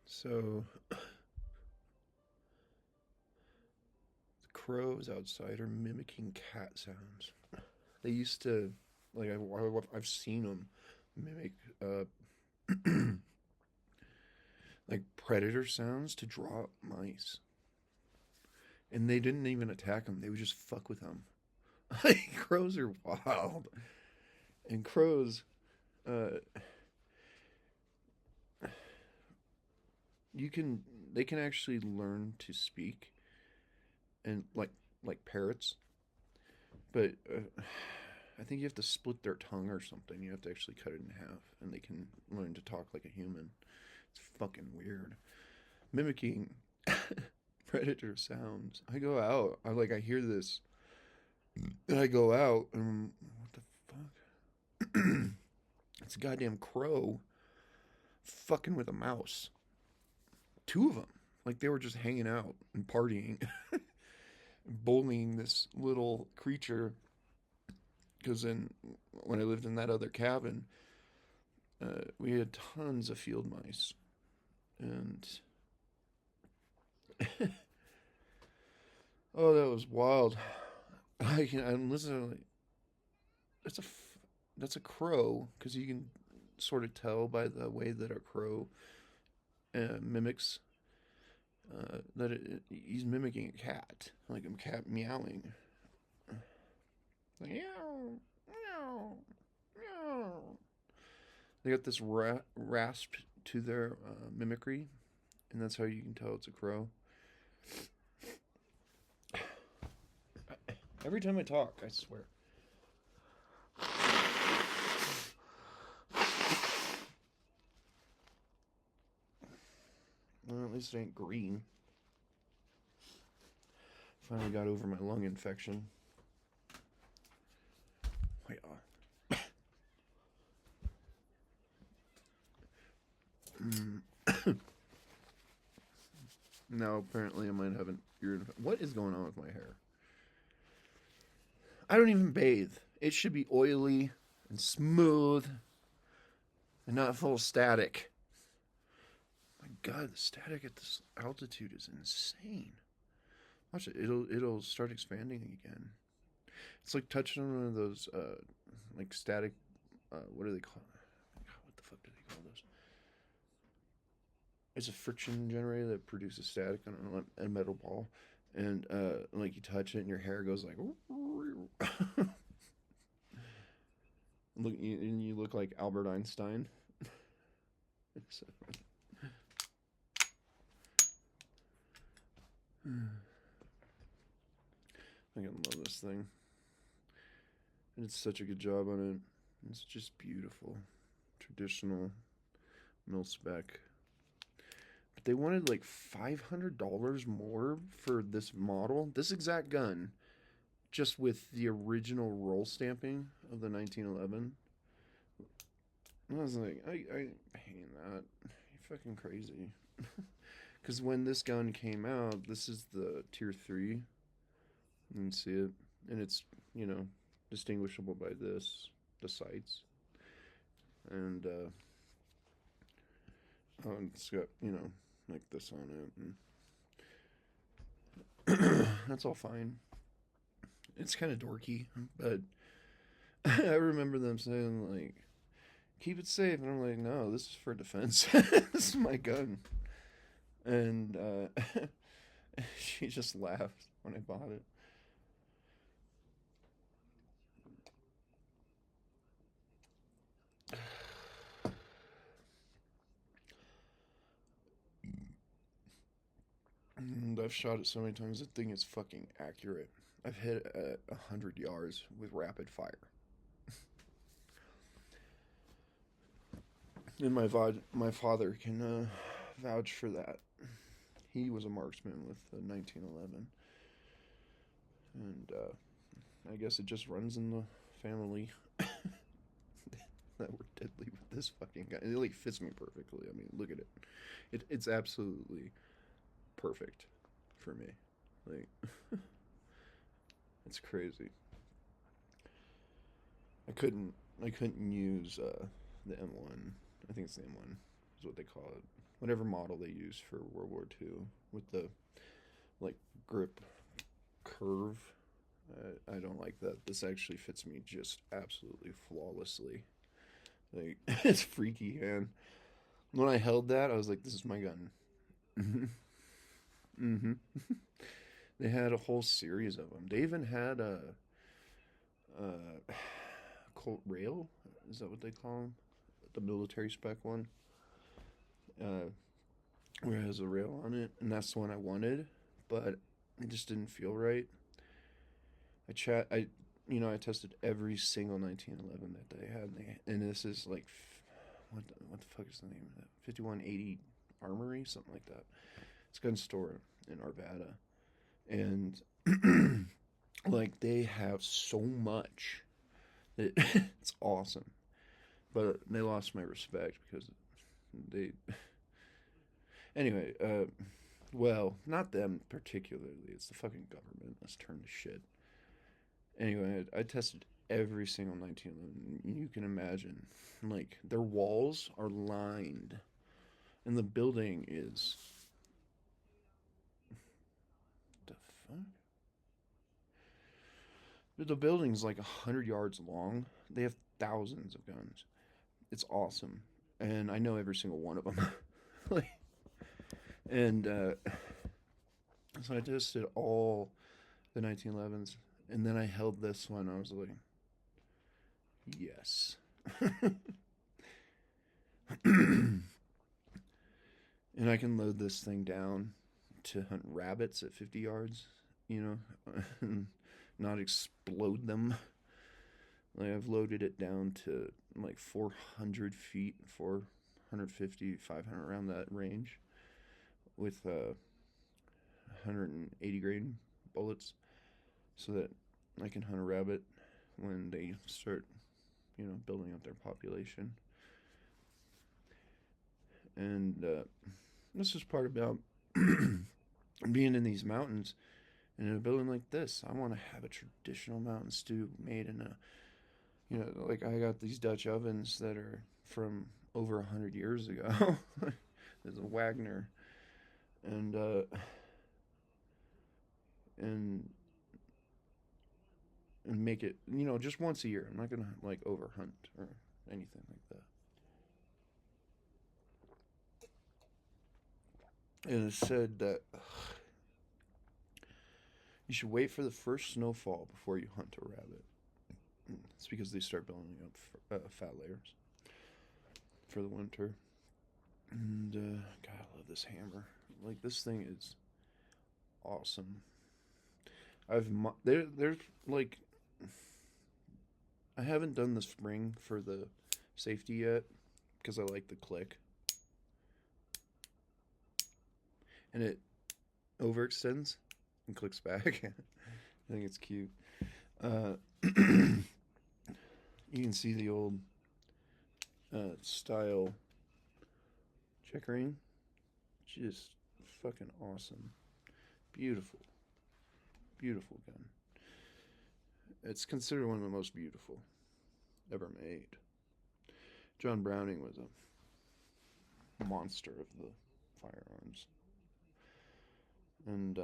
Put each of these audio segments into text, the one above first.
So the crows outside are mimicking cat sounds. They used to, like, I've seen them mimic, like predator sounds to draw mice, and they didn't even attack them. They would just fuck with them. Like, crows are wild, and crows, uh, you can, they can actually learn to speak, and like parrots, but I think you have to split their tongue or something. You have to actually cut it in half, and they can learn to talk like a human. It's fucking weird. Mimicking predator sounds. I go out. I hear this, and I go out, and what the fuck? It's a goddamn crow fucking with a mouse. Two of them. Like they were just hanging out and partying, bullying this little creature. Because then, when I lived in that other cabin, we had tons of field mice, and oh, that was wild. I'm listening. That's a that's a crow because you can sort of tell by the way that a crow mimics that he's mimicking a cat, like a cat meowing, like meow, meow, meow. They got this rasp to their mimicry, and that's how you can tell it's a crow. Every time I talk, I swear. Well, at least it ain't green. Finally got over my lung infection. Wait, now apparently I might have an ear infection. What is going on with my hair? I don't even bathe. It should be oily and smooth and not full of static. My God, the static at this altitude is insane. Watch it. It'll start expanding again. It's like touching on one of those like static. What do they call? What the fuck do they call those? It's a friction generator that produces static on a metal ball, and like you touch it and your hair goes like. Look, and you look like Albert Einstein. So, I can love this thing. And it's such a good job on it. It's just beautiful. Traditional mil spec. But they wanted like $500 more for this model, this exact gun, just with the original roll stamping of the 1911. And I was like, I ain't paying that. You're fucking crazy. Because when this gun came out, this is the tier 3. You can see it. And it's, you know, distinguishable by this, the sights. And it's got, you know, like this on it. And that's all fine. It's kind of dorky, but I remember them saying, like, keep it safe. And I'm like, no, this is for defense. This is my gun. And she just laughed when I bought it. And I've shot it so many times. The thing is fucking accurate. I've hit it at 100 yards with rapid fire. And my father can vouch for that. He was a marksman with the 1911, and I guess it just runs in the family that we're deadly with this fucking guy. It like fits me perfectly. I mean, look at it. It's absolutely perfect for me. Like it's crazy. I couldn't use the M1. I think it's the M1. is what they call it. Whatever model they use for World War II with the like grip curve. I don't like that. This actually fits me just absolutely flawlessly. Like it's freaky, man. When I held that, I was like, "This is my gun." Mm-hmm. Mm-hmm. They had a whole series of them. They even had a Colt Rail. Is that what they call them? The military spec one, uh, where it has a rail on it, and that's the one I wanted, but it just didn't feel right. I tested every single 1911 that they had, and this is like, what the fuck is the name of that? 5180 Armory, something like that. It's a gun store in Arvada, and like they have so much that it's awesome. But they lost my respect because they. Anyway, well, not them particularly. It's the fucking government that's turned to shit. Anyway, I tested every single 1911. You can imagine, like their walls are lined, and the building is the fuck. The building's like 100 yards long. They have thousands of guns. It's awesome, and I know every single one of them. Like, and so I tested all the 1911s, and then I held this one. I was like, yes. And I can load this thing down to hunt rabbits at 50 yards, you know, and not explode them. Like I've loaded it down to like 400 feet, 450, 500 around that range with 180 grain bullets so that I can hunt a rabbit when they start, building up their population. And this is part about being in these mountains and in a building like this. I want to have a traditional mountain stew made in like I got these Dutch ovens that are from over 100 years ago. There's a Wagner, and and and make it just once a year. I'm not gonna like overhunt or anything like that. And it said that you should wait for the first snowfall before you hunt a rabbit. It's because they start building up fat layers for the winter. And God, I love this hammer. Like this thing is awesome. There's like I haven't done the spring for the safety yet because I like the click, and it overextends and clicks back. I think it's cute. You can see the old style checkering. Just fucking awesome. Beautiful. Beautiful gun. It's considered one of the most beautiful ever made. John Browning was a monster of the firearms. And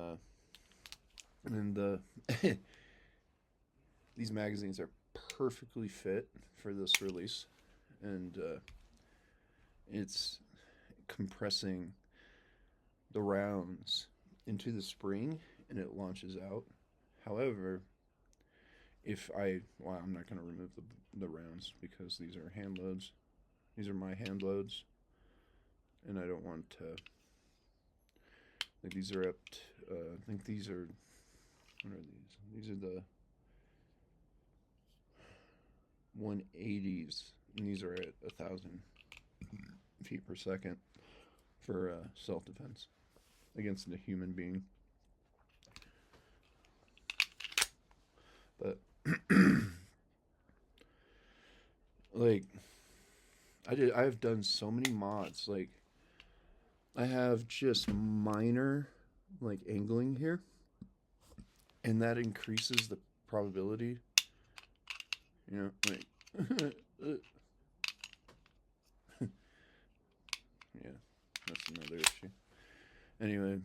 these magazines are perfectly fit for this release, and it's compressing the rounds into the spring, and it launches out. However, I'm not going to remove the rounds because these are hand loads. These are my hand loads, and I don't want to. Like these are up. I think these are. What are these? These are the 180s, and these are at 1,000 feet per second for self-defense against a human being. But like I've done so many mods. Like I have just minor like angling here, and that increases the probability. Like That's another issue. Anyway,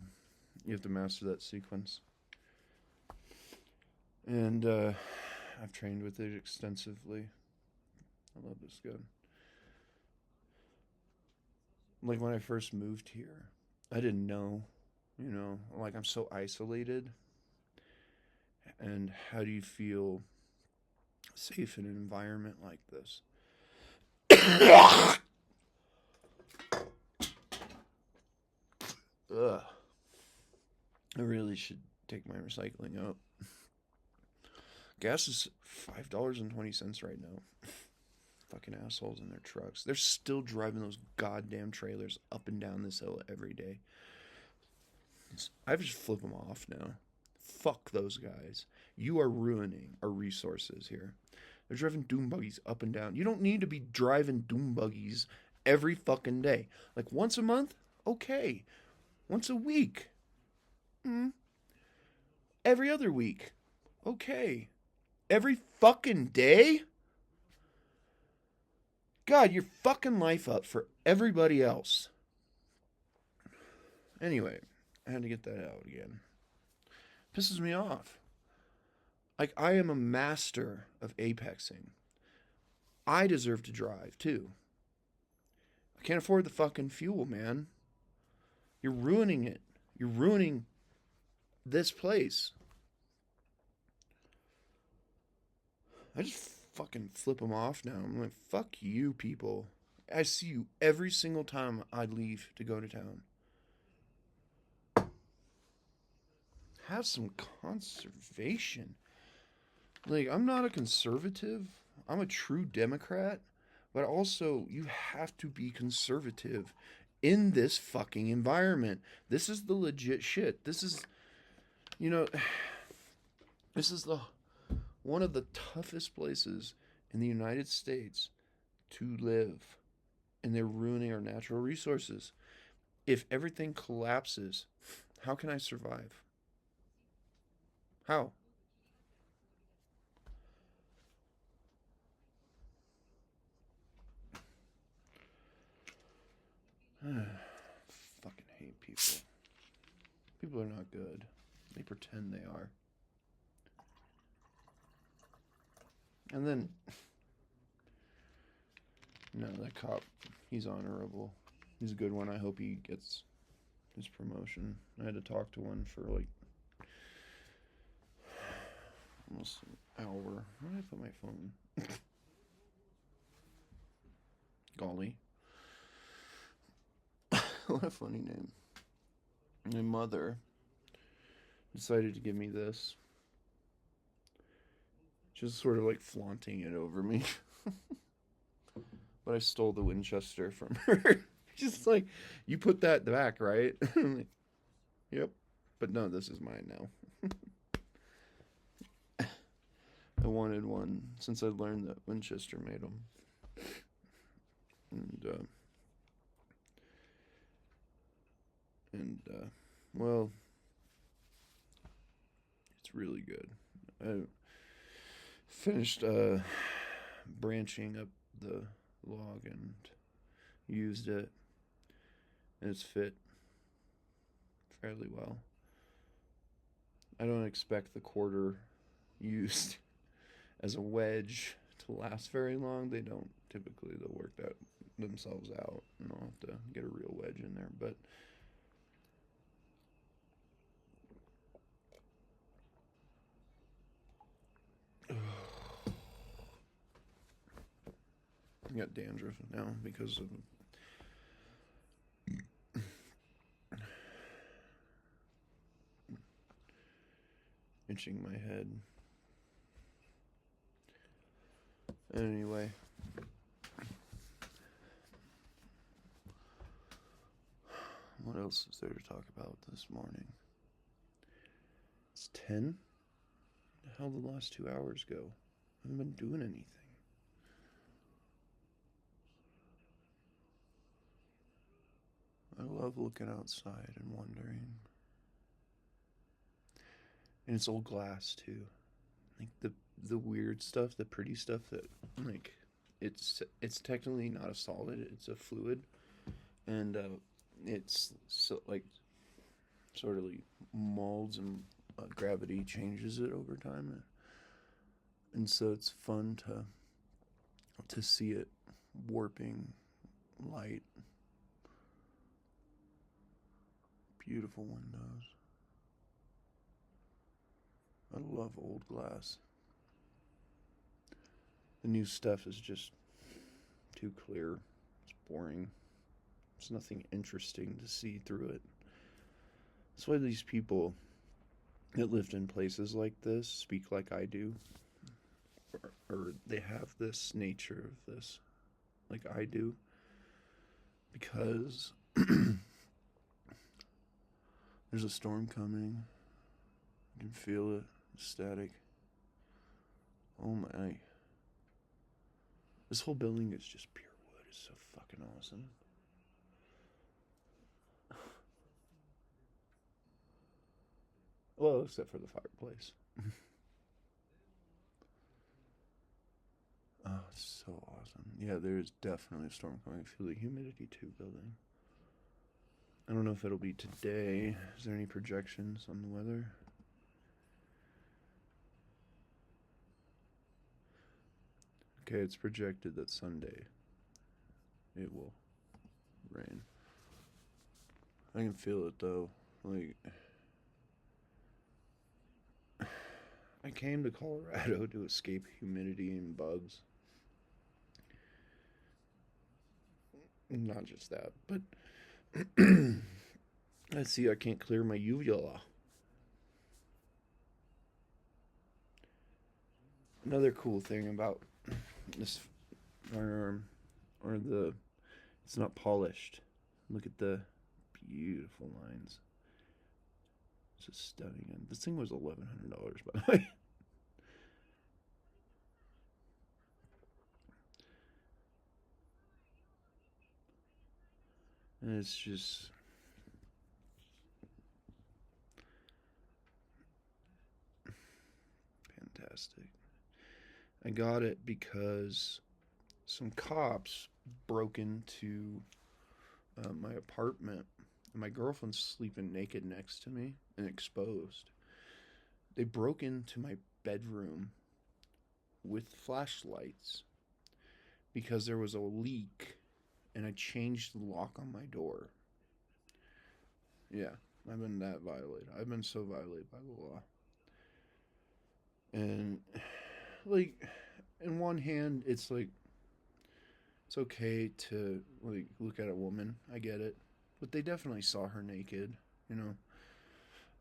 you have to master that sequence. And I've trained with it extensively. I love this gun. Like when I first moved here, I didn't know, like I'm so isolated. And how do you feel safe in an environment like this? Ugh. I really should take my recycling up. Gas is $5.20 right now. Fucking assholes in their trucks. They're still driving those goddamn trailers up and down this hill every day. I just flip them off now. Fuck those guys. You are ruining our resources here. They're driving doom buggies up and down. You don't need to be driving doom buggies every fucking day. Like once a month? Okay. Once a week? Every other week? Okay. Every fucking day? God, you're fucking life up for everybody else. Anyway, I had to get that out again. Pisses me off. Like, I am a master of apexing. I deserve to drive, too. I can't afford the fucking fuel, man. You're ruining it. You're ruining this place. I just fucking flip them off now. I'm like, fuck you, people. I see you every single time I leave to go to town. Have some conservation. Like, I'm not a conservative. I'm a true Democrat. But also, you have to be conservative in this fucking environment. This is the legit shit. This is, this is one of the toughest places in the United States to live. And they're ruining our natural resources. If everything collapses, how can I survive? How? Fucking hate people. People are not good. They pretend they are. And then, no, that cop, he's honorable. He's a good one. I hope he gets his promotion. I had to talk to one for like almost an hour. Where did I put my phone? Golly. What a funny name. My mother decided to give me this. Just sort of like flaunting it over me. But I stole the Winchester from her. Just like, you put that back, right? I'm like, yep. But no, this is mine now. I wanted one since I learned that Winchester made them. Well, it's really good. I finished branching up the log and used it, and it's fit fairly well. I don't expect the quarter used as a wedge to last very long. They don't typically. They'll work that themselves out, and I'll have to get a real wedge in there. But I got dandruff now because of itching my head. Anyway, what else is there to talk about this morning? It's 10? How the last 2 hours go? I haven't been doing anything. I love looking outside and wondering. And it's old glass too. Like the weird stuff, the pretty stuff that like it's technically not a solid, it's a fluid. And it's so like sort of like molds and gravity changes it over time, and so it's fun to see it warping light. Beautiful windows. I love old glass. The new stuff is just too clear. It's boring. There's nothing interesting to see through it. That's why these people that lived in places like this speak like I do, or they have this nature of this like I do, because there's a storm coming. You can feel it, static. Oh my. This whole building is just pure wood. It's so fucking awesome. Well, except for the fireplace. Oh, it's so awesome. Yeah, there's definitely a storm coming. I feel the humidity too building. I don't know if it'll be today. Is there any projections on the weather? Okay, it's projected that Sunday it will rain. I can feel it though. Like, I came to Colorado to escape humidity and bugs. Not just that, but I see I can't clear my uvula. Another cool thing about this firearm, or it's not polished. Look at the beautiful lines. It's just stunning. And this thing was $1,100, by the way. And it's just fantastic. I got it because some cops broke into my apartment, and my girlfriend's sleeping naked next to me and exposed. They broke into my bedroom with flashlights because there was a leak, and I changed the lock on my door. Yeah, I've been that violated. I've been so violated by the law. And, like, in one hand, it's like, it's okay to, like, look at a woman. I get it. But they definitely saw her naked, you know?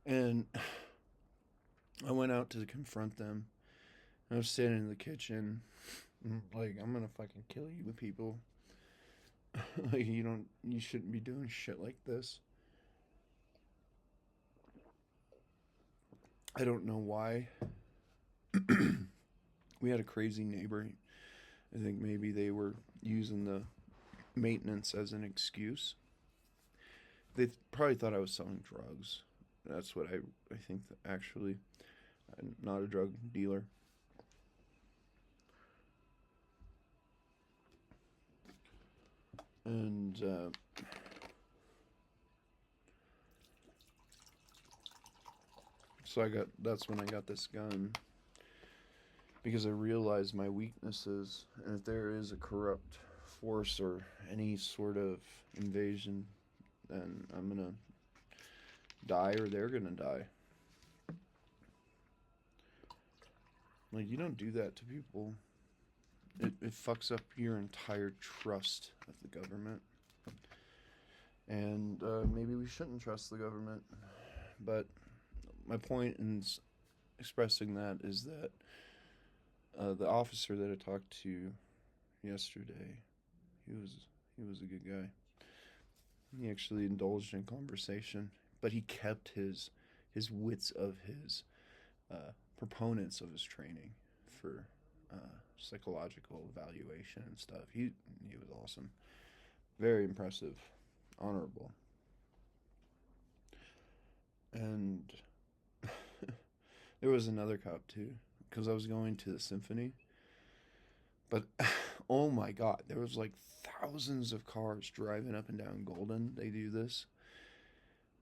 And I went out to confront them. I was standing in the kitchen, like, I'm gonna fucking kill you people. Like, you shouldn't be doing shit like this. I don't know why. We had a crazy neighbor. I think maybe they were using the maintenance as an excuse. They probably thought I was selling drugs. That's what I think that actually. I'm not a drug dealer. And so that's when I got this gun, because I realized my weaknesses, and if there is a corrupt force or any sort of invasion, then I'm gonna die, or they're gonna die. Like, you don't do that to people. It fucks up your entire trust of the government. And maybe we shouldn't trust the government. But my point in expressing that is that the officer that I talked to yesterday, he was a good guy. He actually indulged in conversation, but he kept his wits of his proponents of his training for psychological evaluation and stuff. He was awesome, very impressive, honorable, and there was another cop too, because I was going to the symphony, but oh my god, there was like thousands of cars driving up and down Golden. They do this.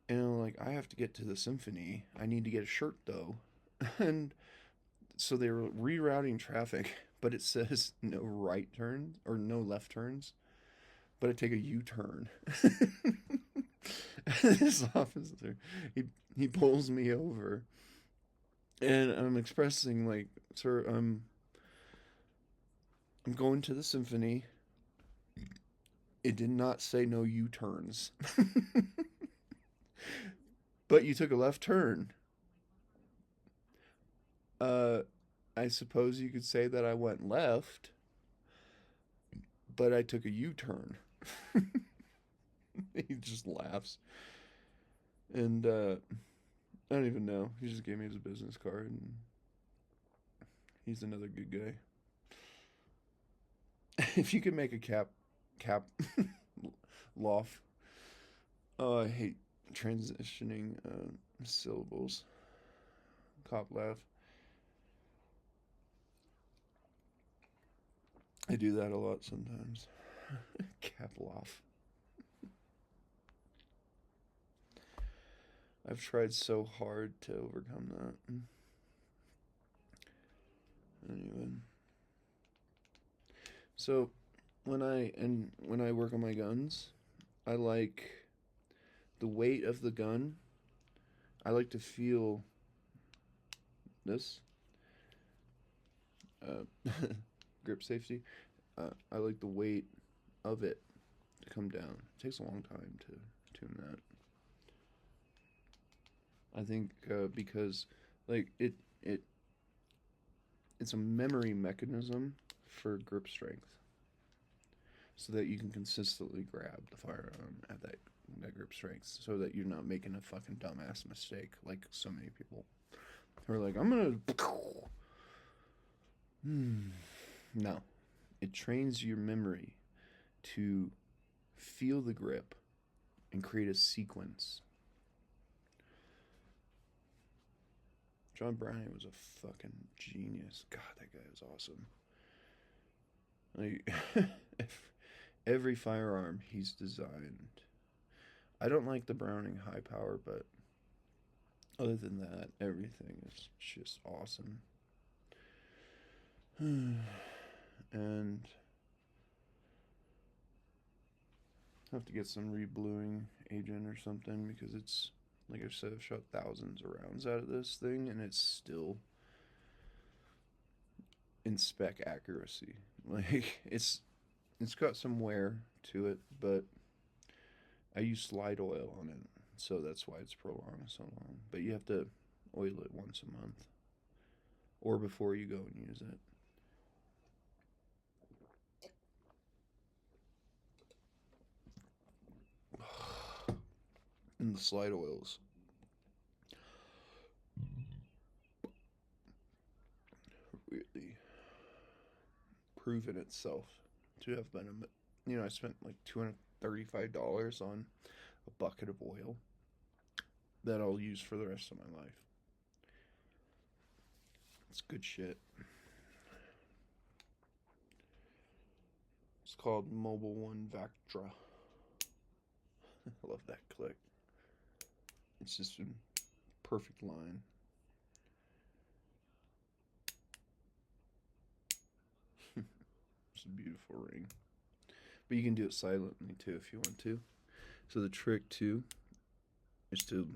And I'm like, I have to get to the symphony. I need to get a shirt though. And so they were rerouting traffic, but it says no right turns or no left turns, but I take a U-turn. This officer, he pulls me over, and I'm expressing like, sir, I'm going to the symphony. It did not say no U-turns. But you took a left turn. I suppose you could say that I went left, but I took a U-turn. He just laughs. And I don't even know. He just gave me his business card, and he's another good guy. If you could make a cap loft. Oh, I hate transitioning syllables. Cop laugh. I do that a lot sometimes. Cap laugh. I've tried so hard to overcome that. Anyway. So when I work on my guns, I like the weight of the gun. I like to feel this grip safety. I like the weight of it to come down. It takes a long time to tune that. I think because like it's a memory mechanism for grip strength, so that you can consistently grab the firearm at that grip strength, so that you're not making a fucking dumbass mistake like so many people who are like, I'm gonna. No, it trains your memory to feel the grip and create a sequence. John Browning was a fucking genius. God, that guy was awesome. Like, every firearm he's designed. I don't like the Browning high power, but other than that, everything is just awesome. And I have to get some rebluing agent or something, because it's, like I said, I've shot thousands of rounds out of this thing, and it's still in spec accuracy. Like, it's got some wear to it, but I use slide oil on it, so that's why it's prolonged so long. But you have to oil it once a month, or before you go and use it. And the slide oils really proven itself to have been I spent like $235 on a bucket of oil that I'll use for the rest of my life. It's good shit. It's called Mobil 1 Vectra. I love that click. It's just a perfect line. It's a beautiful ring. But you can do it silently too if you want to. So the trick too is to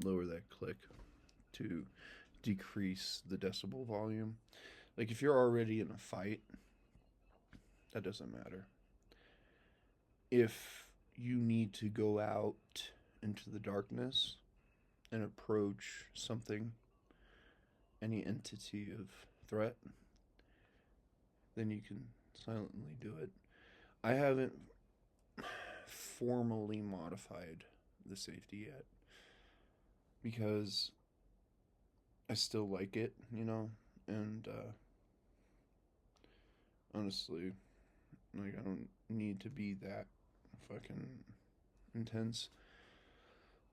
lower that click to decrease the decibel volume. Like if you're already in a fight, that doesn't matter. If you need to go out into the darkness and approach something, any entity of threat, then you can silently do it. I haven't formally modified the safety yet, because I still like it, and honestly, like, I don't need to be that fucking intense.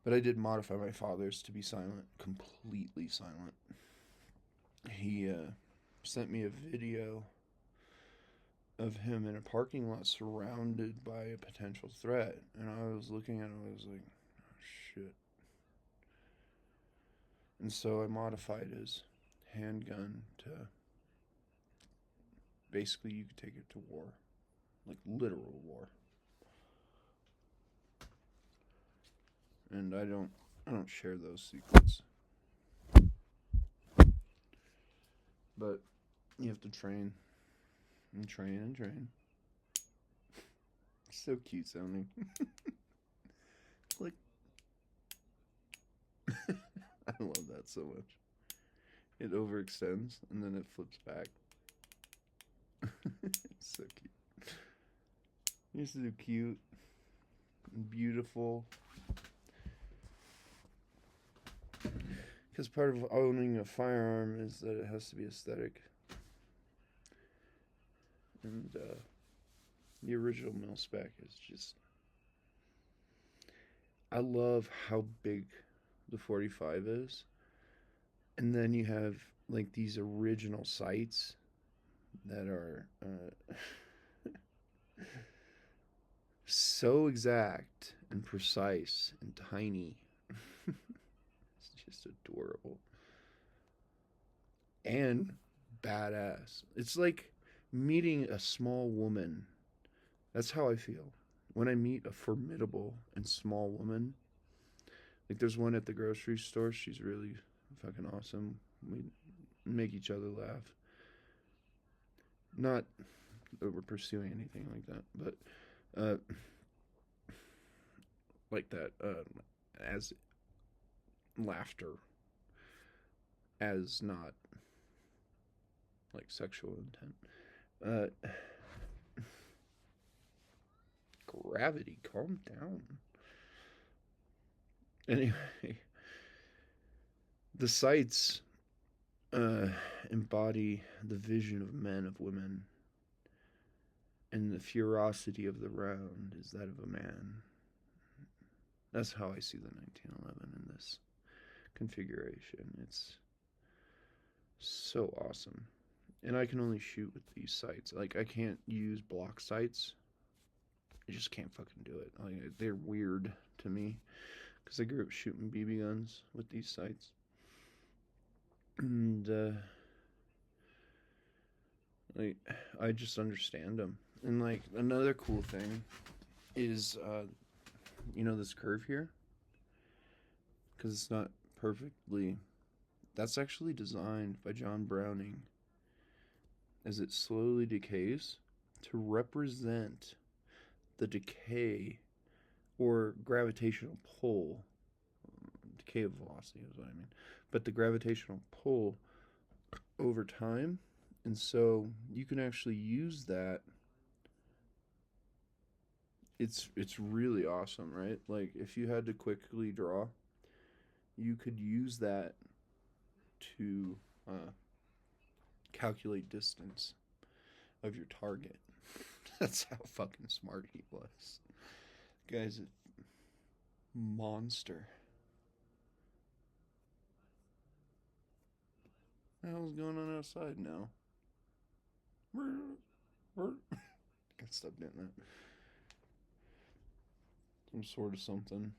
But I did modify my father's to be silent, completely silent. He sent me a video of him in a parking lot surrounded by a potential threat. And I was looking at him, I was like, oh, shit. And so I modified his handgun to basically you could take it to war, like literal war. And I don't share those secrets. But you have to train and train and train. So cute sounding. Like I love that so much. It overextends and then it flips back. It's so cute. You're so cute and beautiful. Because part of owning a firearm is that it has to be aesthetic. And the original mil spec is just. I love how big the 45 is. And then you have like these original sights that are so exact and precise and tiny. It's just adorable. And badass. It's like meeting a small woman. That's how I feel. When I meet a formidable and small woman, like there's one at the grocery store, she's really fucking awesome. We make each other laugh. Not that we're pursuing anything like that, but like that as laughter as not like sexual intent. Gravity, calm down. Anyway, the sights embody the vision of men, of women, and the ferocity of the round is that of a man. That's how I see the 1911 in this configuration. It's so awesome. And I can only shoot with these sights. Like, I can't use block sights. I just can't fucking do it. Like, they're weird to me because I grew up shooting BB guns with these sights. And like, I just understand them. And like, another cool thing is this curve here, because it's not perfectly. That's actually designed by John Browning as it slowly decays to represent the decay or gravitational pull. Decay of velocity is what I mean. But the gravitational pull over time. And so you can actually use that. It's really awesome, right? Like if you had to quickly draw, you could use that to calculate distance of your target. That's how fucking smart he was. Guy's a monster. What the hell's going on outside now? Gotta stop doing that. Some sort of something.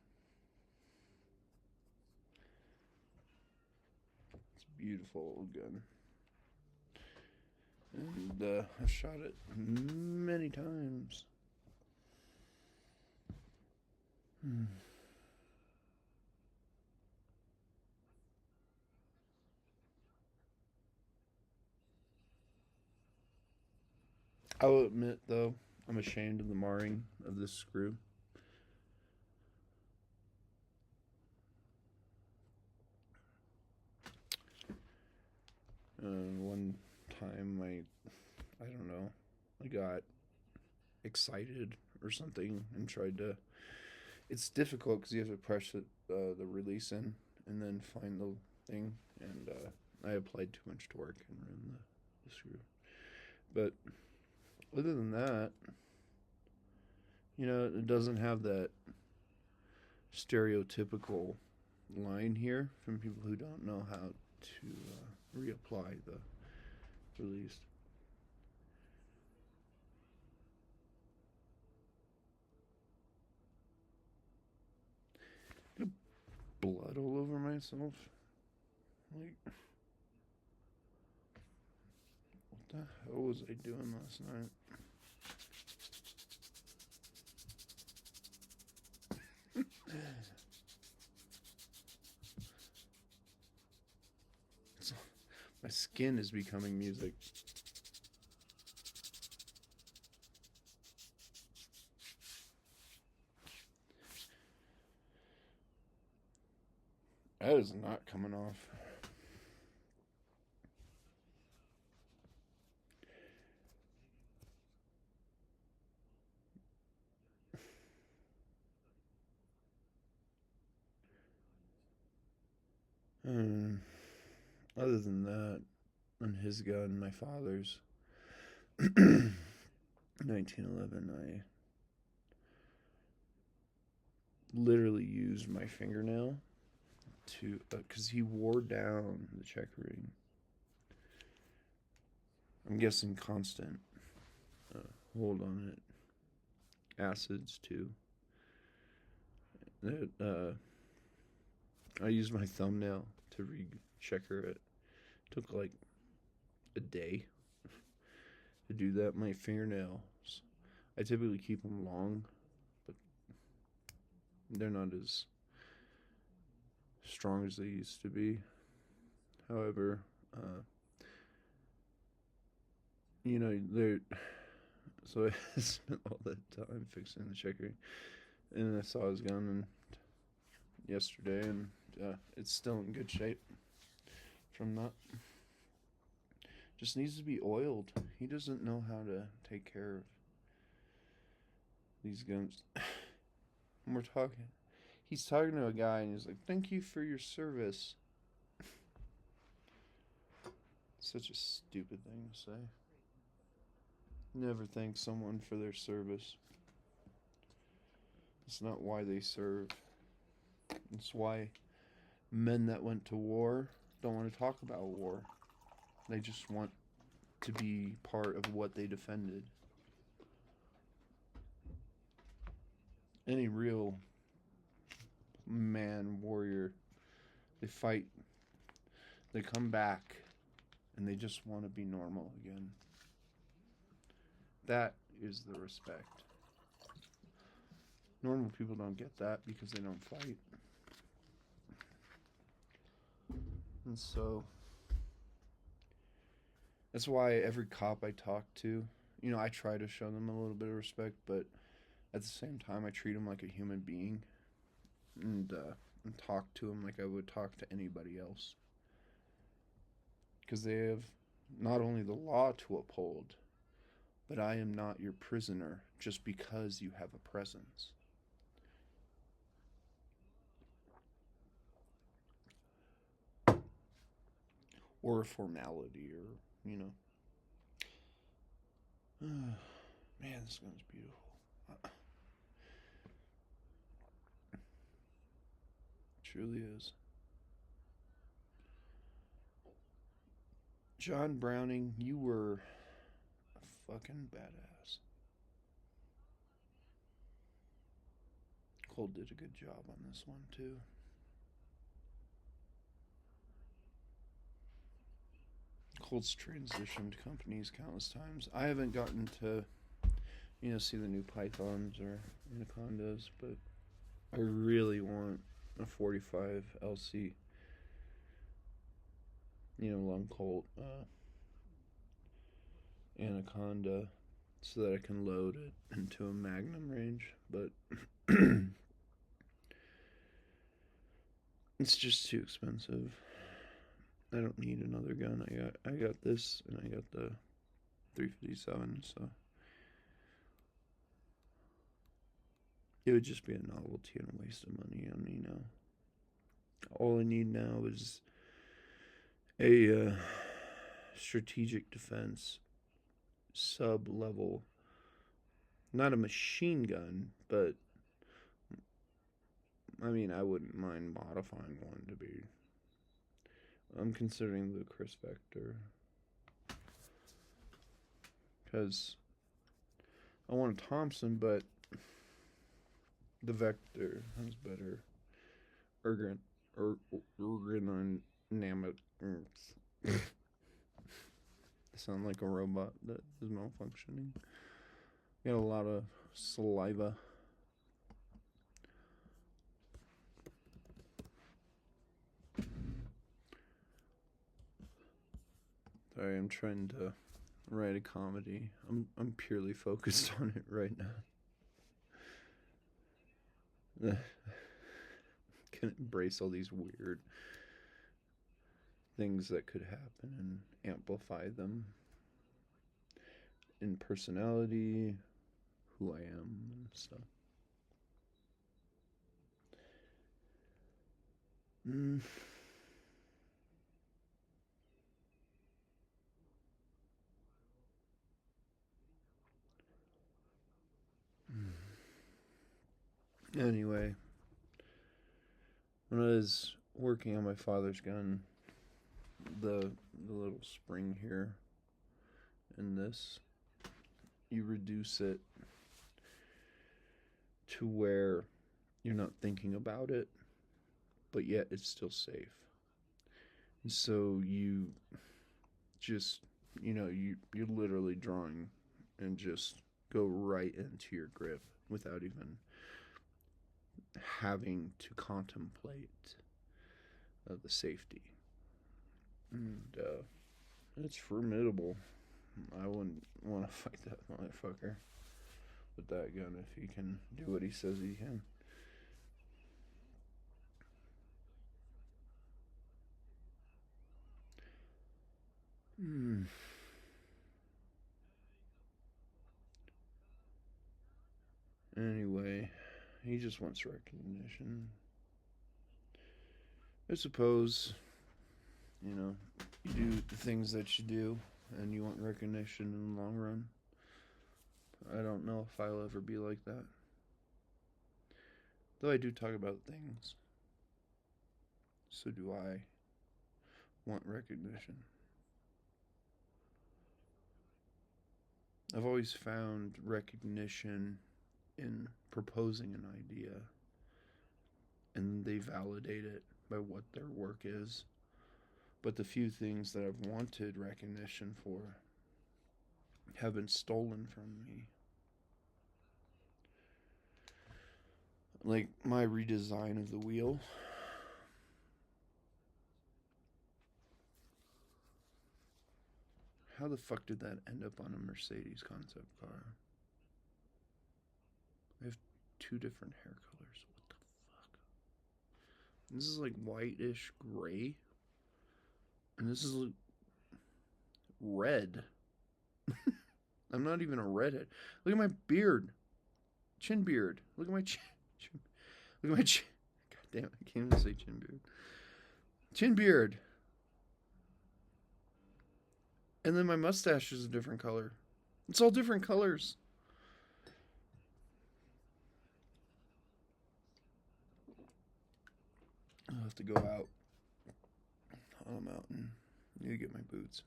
It's a beautiful old gun. And I've shot it many times. I will admit, though, I'm ashamed of the marring of this screw. One time, I don't know, I got excited or something and tried to. It's difficult because you have to press the release in and then find the thing, and I applied too much torque and ruined the screw. But other than that, it doesn't have that stereotypical line here from people who don't know how to reapply the release. blood all over myself. Like, what the hell was I doing last night? My skin is becoming music. That is not coming off. Other than that, on his gun, my father's 1911, I literally used my fingernail to, because he wore down the checkering. I'm guessing constant hold on it. Acids too. I used my thumbnail to re-checker it. Took like a day to do that. My fingernails, I typically keep them long, but they're not as strong as they used to be. However, they're so I spent all that time fixing the checkering, and I saw his gun yesterday, and it's still in good shape from that. Just needs to be oiled. He doesn't know how to take care of these guns. And he's talking to a guy, and he's like, "Thank you for your service." Such a stupid thing to say. Never thank someone for their service. It's not why they serve. It's why men that went to war don't want to talk about war. They just want to be part of what they defended. Any real man, warrior, they fight, they come back, and they just want to be normal again. That is the respect. Normal people don't get that because they don't fight. And so that's why every cop I talk to, I try to show them a little bit of respect, but at the same time, I treat them like a human being and talk to them like I would talk to anybody else. Because they have not only the law to uphold, but I am not your prisoner just because you have a presence. Or a formality, or, Man, this gun's beautiful. It truly is. John Browning, you were a fucking badass. Cole did a good job on this one, too. Colt's transitioned companies countless times. I haven't gotten to, see the new Pythons or Anacondas, but I really want a 45 LC, long Colt Anaconda, so that I can load it into a Magnum range, but it's just too expensive. I don't need another gun. I got this, and I got the 357, so it would just be a novelty and a waste of money on me now. All I need now is a strategic defense sub-level, not a machine gun, but I mean, I wouldn't mind modifying one to be. I'm considering the Chris Vector because I want a Thompson, but the Vector has better ergonomic. I sound like a robot that is malfunctioning. Got a lot of saliva. Sorry, I'm trying to write a comedy. I'm purely focused on it right now. Can embrace all these weird things that could happen and amplify them in personality, who I am, and stuff. Mm. Anyway, when I was working on my father's gun, the little spring here and this, you reduce it to where you're not thinking about it, but yet it's still safe. And so you just, you're literally drawing and just go right into your grip without even having to contemplate the safety. And it's formidable. I wouldn't want to fight that motherfucker with that gun if he can do what he says he can. Anyway, he just wants recognition. I suppose, you do the things that you do and you want recognition in the long run. I don't know if I'll ever be like that. Though I do talk about things. So do I want recognition. I've always found recognition in proposing an idea and they validate it by what their work is. But the few things that I've wanted recognition for have been stolen from me. Like my redesign of the wheel. How the fuck did that end up on a Mercedes concept car? I have two different hair colors. What the fuck? This is like whitish gray. And this is like red. I'm not even a redhead. Look at my beard. Chin beard. Look at my chin. Look at my chin. God damn it. I can't even say chin beard. Chin beard. And then my mustache is a different color. It's all different colors. I'll have to go out on a mountain. I need to get my boots.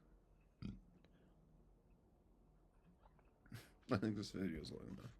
I think this video is long enough.